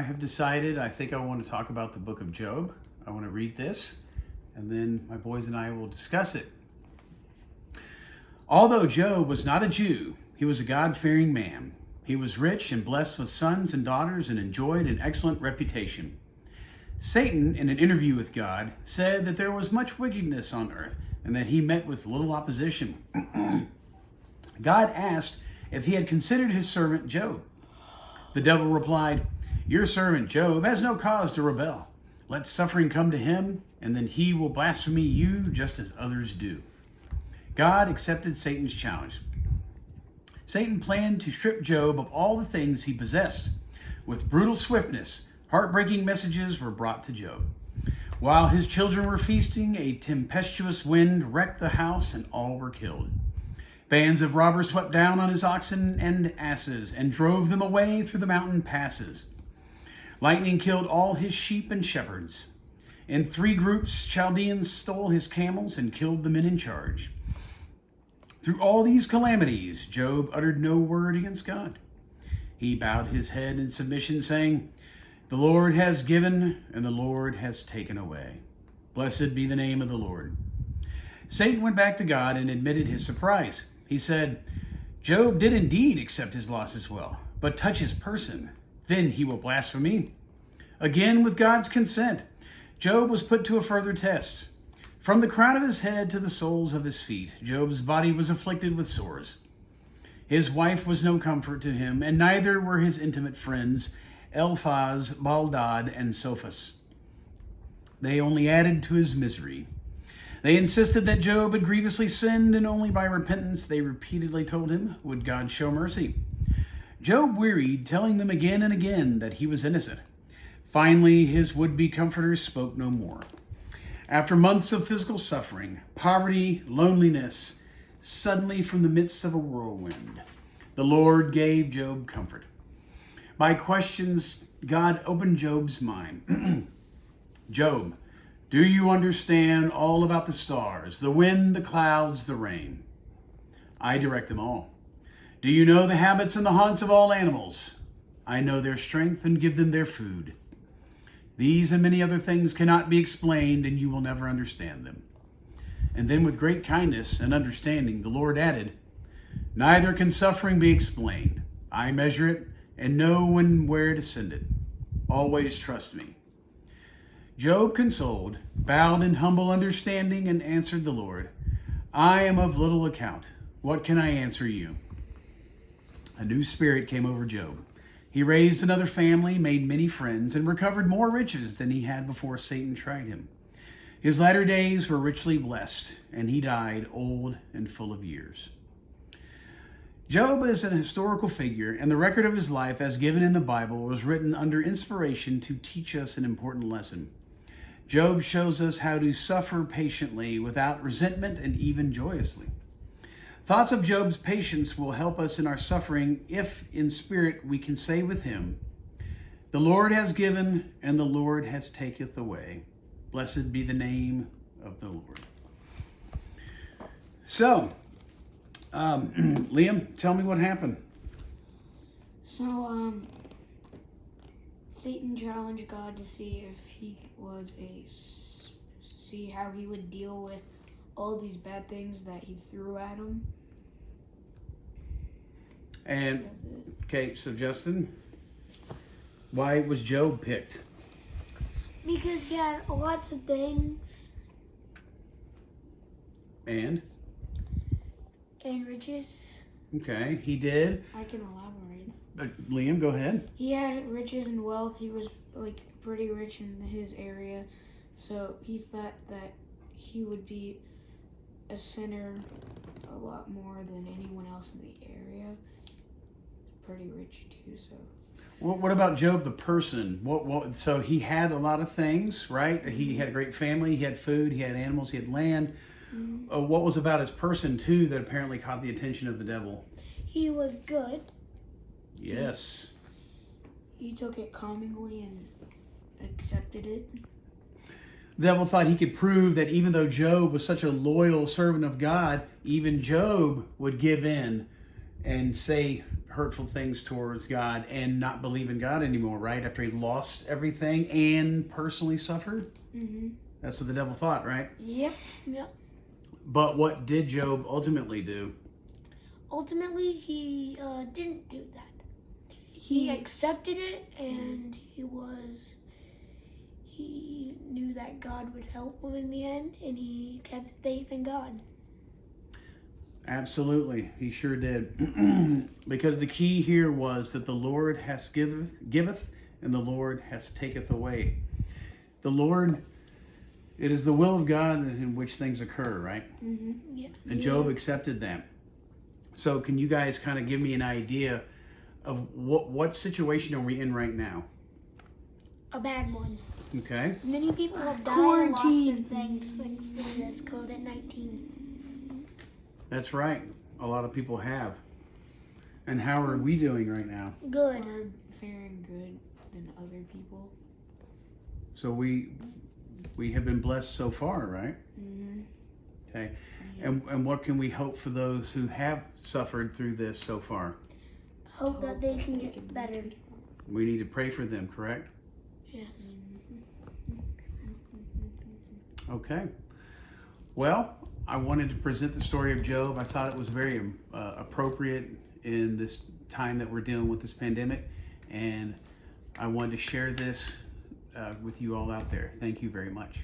have decided I think I want to talk about the book of Job. I want to read this, and then my boys and I will discuss it. Although Job was not a Jew, he was a God-fearing man. He was rich and blessed with sons and daughters and enjoyed an excellent reputation. Satan, in an interview with God, said that there was much wickedness on earth and that he met with little opposition. God asked if he had considered his servant Job. The devil replied, "Your servant Job has no cause to rebel. Let suffering come to him, and then he will blaspheme you just as others do." God accepted Satan's challenge. Satan planned to strip Job of all the things he possessed. With brutal swiftness, heartbreaking messages were brought to Job. While his children were feasting, a tempestuous wind wrecked the house and all were killed. Bands of robbers swept down on his oxen and asses and drove them away through the mountain passes. Lightning killed all his sheep and shepherds. In 3 groups, Chaldeans stole his camels and killed the men in charge. Through all these calamities, Job uttered no word against God. He bowed his head in submission, saying, "The Lord has given, and the Lord has taken away. Blessed be the name of the Lord." Satan went back to God and admitted his surprise. He said, "Job did indeed accept his loss as well, but touch his person, then he will blaspheme." Again, with God's consent, Job was put to a further test. From the crown of his head to the soles of his feet, Job's body was afflicted with sores. His wife was no comfort to him, and neither were his intimate friends, Eliphaz, Baldad, and Sophus. They only added to his misery. They insisted that Job had grievously sinned, and only by repentance, they repeatedly told him, would God show mercy. Job wearied, telling them again and again that he was innocent. Finally, his would-be comforters spoke no more. After months of physical suffering, poverty, loneliness, suddenly from the midst of a whirlwind, the Lord gave Job comfort. By questions, God opened Job's mind. "Job, do you understand all about the stars, the wind, the clouds, the rain? I direct them all. Do you know the habits and the haunts of all animals? I know their strength and give them their food. These and many other things cannot be explained, and you will never understand them." And then with great kindness and understanding, the Lord added, "Neither can suffering be explained. I measure it and know when and where to send it. Always trust me." Job consoled, bowed in humble understanding, and answered the Lord, "I am of little account. What can I answer you?" A new spirit came over Job. He raised another family, made many friends, and recovered more riches than he had before Satan tried him. His latter days were richly blessed, and he died old and full of years. Job is an historical figure, and the record of his life, as given in the Bible, was written under inspiration to teach us an important lesson. Job shows us how to suffer patiently without resentment and even joyously. Thoughts of Job's patience will help us in our suffering if, in spirit, we can say with him, "The Lord has given, and the Lord has taketh away. Blessed be the name of the Lord." So, Liam, tell me what happened. So, Satan challenged God to see if he was see how he would deal with all these bad things that he threw at him. And, okay, so Justin, why was Job picked? Because he had lots of things And, riches. okay, he did. I can elaborate. Liam, go ahead. He had riches and wealth. He was pretty rich in his area, so he thought that he would be a sinner a lot more than anyone else in the area. Pretty rich too, so. What about Job, the person? So he had a lot of things, right? He had a great family. He had food. He had animals. He had land. Mm-hmm. What was about his person, too, that apparently caught the attention of the devil? He was good. Yes. He took it calmingly and accepted it. The devil thought he could prove that even though Job was such a loyal servant of God, even Job would give in and say hurtful things towards God and not believe in God anymore, right? After he lost everything and personally suffered. Mm-hmm. That's what the devil thought, right? Yep. Yep. But what did Job ultimately do? Ultimately, he didn't do that. He accepted it, and he knew that God would help him in the end, and he kept faith in God. Absolutely, he sure did. Because the key here was that the Lord has giveth, and the Lord has taketh away. The Lord, it is the will of God in which things occur, right? Mm-hmm. Yeah. And Job accepted that. So can you guys kind of give me an idea of what situation are we in right now? A bad one. Okay. Many people have died Quarantine. and lost their things thanks to this COVID-19. That's right. A lot of people have. And how are we doing right now? Good. Or faring good than other people. So we have been blessed so far, right? Mm-hmm. Okay. And what can we hope for those who have suffered through this so far? Hope that they can get better. We need to pray for them, correct? Yes. Okay. Well, I wanted to present the story of Job. I thought it was very appropriate in this time that we're dealing with this pandemic. And I wanted to share this with you all out there. Thank you very much.